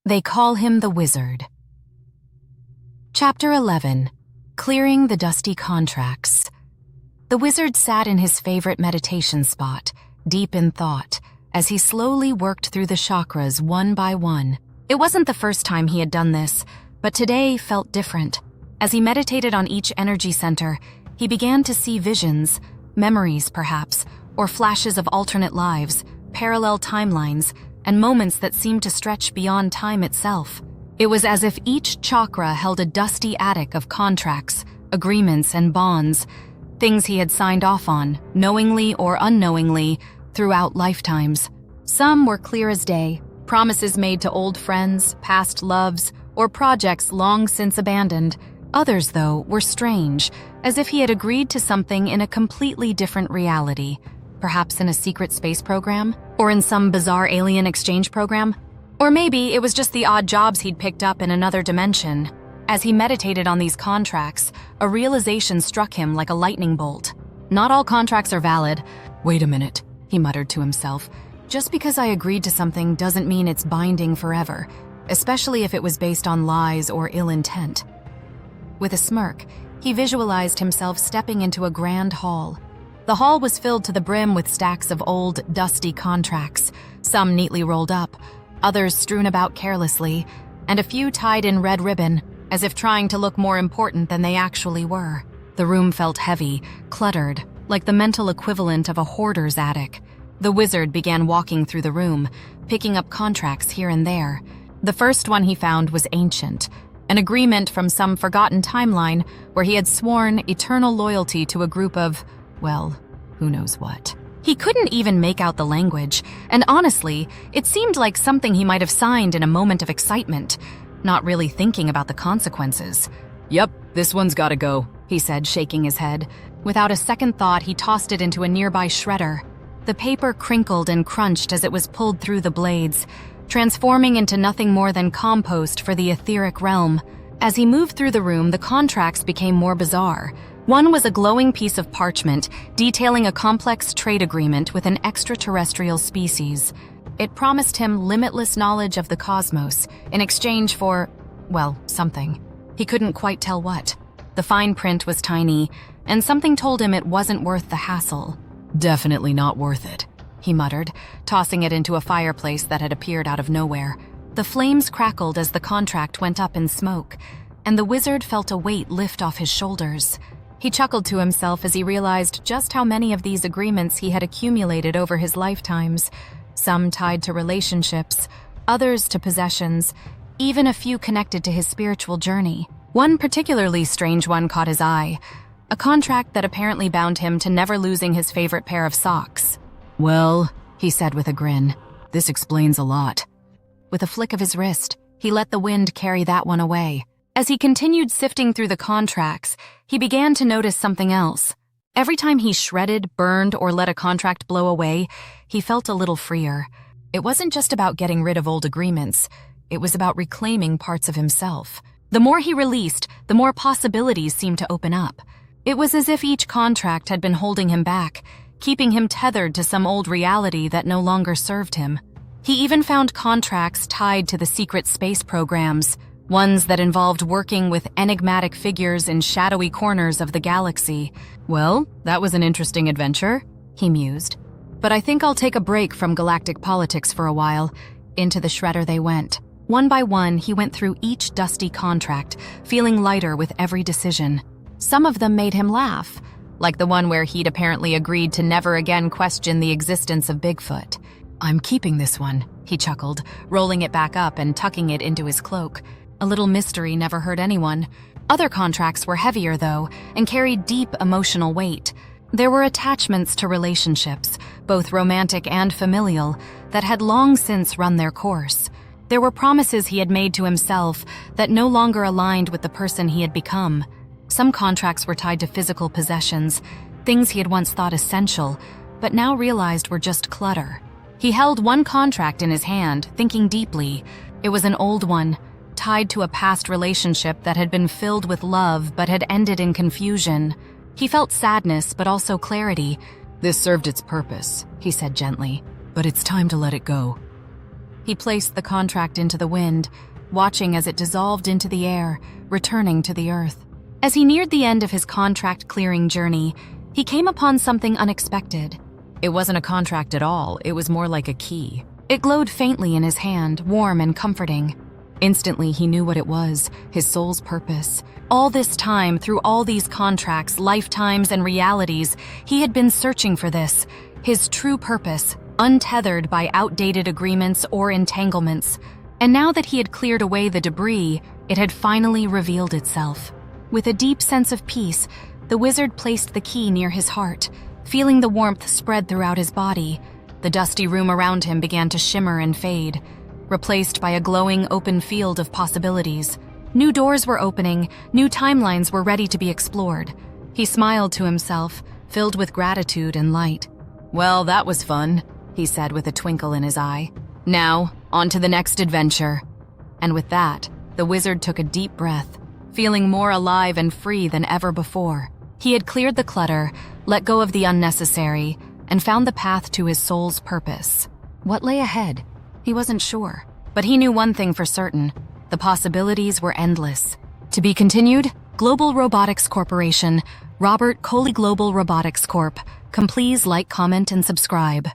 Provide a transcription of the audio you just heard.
They call him the Wizard. Chapter 11. Clearing the Dusty Contracts. The Wizard sat in his favorite meditation spot, deep in thought, as he slowly worked through the chakras one by one. It wasn't the first time he had done this, but today felt different. As he meditated on each energy center, he began to see visions, memories perhaps, or flashes of alternate lives, parallel timelines, and moments that seemed to stretch beyond time itself. It was as if each chakra held a dusty attic of contracts, agreements, and bonds, things he had signed off on, knowingly or unknowingly, throughout lifetimes. Some were clear as day, promises made to old friends, past loves, or projects long since abandoned. Others, though, were strange, as if he had agreed to something in a completely different reality, perhaps in a secret space program, or in some bizarre alien exchange program. Or maybe it was just the odd jobs he'd picked up in another dimension. As he meditated on these contracts, a realization struck him like a lightning bolt. Not all contracts are valid. Wait a minute, he muttered to himself. Just because I agreed to something doesn't mean it's binding forever, especially if it was based on lies or ill intent. With a smirk, he visualized himself stepping into a grand hall. The hall was filled to the brim with stacks of old, dusty contracts, some neatly rolled up, others strewn about carelessly, and a few tied in red ribbon, as if trying to look more important than they actually were. The room felt heavy, cluttered, like the mental equivalent of a hoarder's attic. The Wizard began walking through the room, picking up contracts here and there. The first one he found was ancient, an agreement from some forgotten timeline where he had sworn eternal loyalty to a group of, well, who knows what. He couldn't even make out the language, and honestly, it seemed like something he might have signed in a moment of excitement, not really thinking about the consequences. "Yep, this one's gotta go," he said, shaking his head. Without a second thought, he tossed it into a nearby shredder. The paper crinkled and crunched as it was pulled through the blades, transforming into nothing more than compost for the etheric realm. As he moved through the room, the contracts became more bizarre. One was a glowing piece of parchment detailing a complex trade agreement with an extraterrestrial species. It promised him limitless knowledge of the cosmos in exchange for, well, something. He couldn't quite tell what. The fine print was tiny, and something told him it wasn't worth the hassle. "Definitely not worth it," he muttered, tossing it into a fireplace that had appeared out of nowhere. The flames crackled as the contract went up in smoke, and the Wizard felt a weight lift off his shoulders. He chuckled to himself as he realized just how many of these agreements he had accumulated over his lifetimes, some tied to relationships, others to possessions, even a few connected to his spiritual journey. One particularly strange one caught his eye, a contract that apparently bound him to never losing his favorite pair of socks. "Well," he said with a grin, "this explains a lot." With a flick of his wrist, he let the wind carry that one away. As he continued sifting through the contracts, he began to notice something else. Every time he shredded, burned, or let a contract blow away, he felt a little freer. It wasn't just about getting rid of old agreements. It was about reclaiming parts of himself. The more he released, the more possibilities seemed to open up. It was as if each contract had been holding him back, keeping him tethered to some old reality that no longer served him. He even found contracts tied to the secret space programs, ones that involved working with enigmatic figures in shadowy corners of the galaxy. "Well, that was an interesting adventure," he mused. "But I think I'll take a break from galactic politics for a while." Into the shredder they went. One by one, he went through each dusty contract, feeling lighter with every decision. Some of them made him laugh, like the one where he'd apparently agreed to never again question the existence of Bigfoot. "I'm keeping this one," he chuckled, rolling it back up and tucking it into his cloak. A little mystery never hurt anyone. Other contracts were heavier, though, and carried deep emotional weight. There were attachments to relationships, both romantic and familial, that had long since run their course. There were promises he had made to himself that no longer aligned with the person he had become. Some contracts were tied to physical possessions, things he had once thought essential, but now realized were just clutter. He held one contract in his hand, thinking deeply. It was an old one, tied to a past relationship that had been filled with love but had ended in confusion. He felt sadness but also clarity. "This served its purpose," he said gently, "but it's time to let it go." He placed the contract into the wind, watching as it dissolved into the air, returning to the earth. As he neared the end of his contract-clearing journey, he came upon something unexpected. It wasn't a contract at all, it was more like a key. It glowed faintly in his hand, warm and comforting. Instantly, he knew what it was, his soul's purpose. All this time, through all these contracts, lifetimes, and realities, he had been searching for this, his true purpose, untethered by outdated agreements or entanglements. And now that he had cleared away the debris, it had finally revealed itself. With a deep sense of peace, the wizard placed the key near his heart, feeling the warmth spread throughout his body. The dusty room around him began to shimmer and fade, replaced by a glowing open field of possibilities. New doors were opening, new timelines were ready to be explored. He smiled to himself, filled with gratitude and light. "Well, that was fun," he said with a twinkle in his eye. "Now, on to the next adventure." And with that, the wizard took a deep breath, feeling more alive and free than ever before. He had cleared the clutter, let go of the unnecessary, and found the path to his soul's purpose. What lay ahead? He wasn't sure, but he knew one thing for certain: the possibilities were endless. To be continued, Global Robotics Corporation, Robert Colee Global Robotics Corp. Please like, comment, and subscribe.